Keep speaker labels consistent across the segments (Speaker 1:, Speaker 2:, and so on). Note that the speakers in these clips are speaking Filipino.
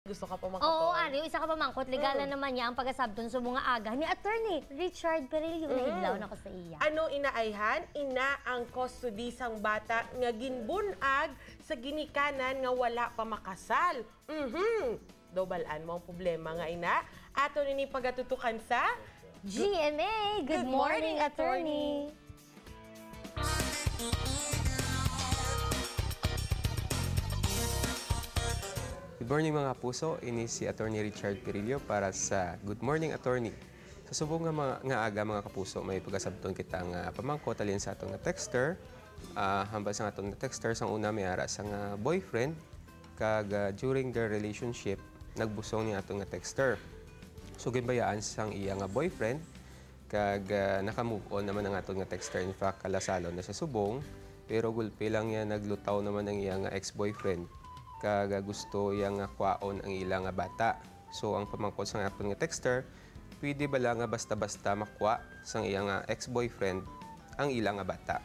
Speaker 1: Gusto ka pa
Speaker 2: Oo,
Speaker 1: makapon?
Speaker 2: Ari, isa ka pa mangkot. Legalan naman niya ang pagkasabton sa mga aga ni Attorney Richard Perillo. Nahidlaw na ko sa iya.
Speaker 1: Ano inaayhan? Ina ang custody sang bata nga ginbunag sa ginikanan nga wala pa makasal. Dobalaan mo ang problema nga ina. Ato nini pagatutukan sa
Speaker 2: GMA, good morning, Attorney.
Speaker 3: Good morning mga puso, ini si Attorney Richard Perillo para sa Good Morning Attorney. Sa subong nga aga mga kapuso, may pagkasabton kita nga pamangko talin sa atong nga texter. Hambal sa atong nga texter, sang una may ara sa nga boyfriend, kag during their relationship, nagbusong niya atong nga texter. So ginbayaan sang iya nga boyfriend, kag naka-move on naman ang atong nga texter. In fact, kalasalon na sa subong, pero gulpi lang niya naglutaw naman ang iya nga ex-boyfriend. Kag gusto yang kwaon ang ilang nga bata. So ang pamangkot sa atong nga texter, pwede ba lang nga basta-basta makwa sang iyang ex-boyfriend ang ilang nga bata.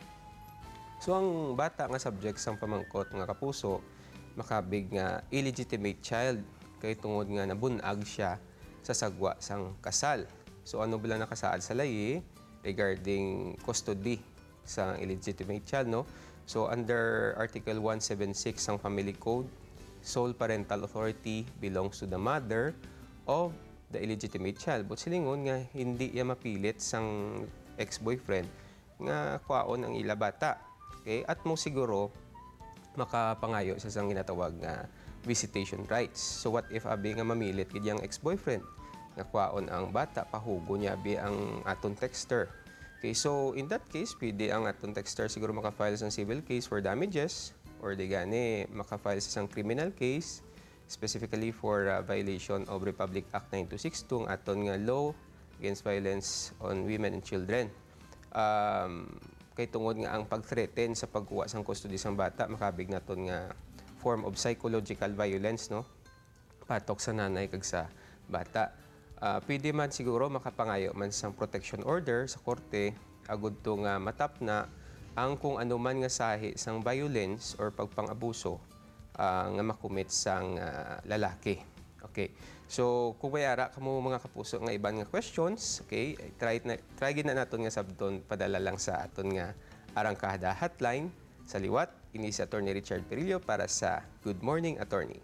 Speaker 3: So ang bata nga subject sang pamangkot nga kapuso, makabig nga illegitimate child kay tungod nga nabunag siya sa sagwa sang kasal. So ano ba lang nakasaad sa layi regarding custody sa illegitimate child, no? So under Article 176 sang Family Code, sole parental authority belongs to the mother of the illegitimate child. But silingon nga hindi iya mapilit sang ex-boyfriend nga kwaon ang ila bata. Okay? At mo siguro makapangayo sa sang ginatawag nga visitation rights. So what if abi nga mamilit gid yang ex-boyfriend nga kwaon ang bata, pahugo niya abi ang aton texter. Okay, so in that case, pwede ang atong texter siguro makafile sa civil case for damages or di gani makafile sa isang criminal case specifically for violation of Republic Act 9262 ang aton nga law against violence on women and children. Kay tungod nga ang pag-threaten sa pagkuha sang custody sang bata makabig naton nga form of psychological violence, no? Patok sa nanay kag sa bata. Pwede man siguro makapangayo man sang protection order sa korte agud to nga matap na ang kung ano man nga sahi sang violence or pagpang-abuso nga makumit sang lalaki. Okay. So kung mayara kamo mga kapuso nga iban nga questions, okay, try gid na naton nga sabton padala lang sa aton nga Arangkada hotline sa liwat ini si Attorney Richard Perillo para sa Good Morning Attorney.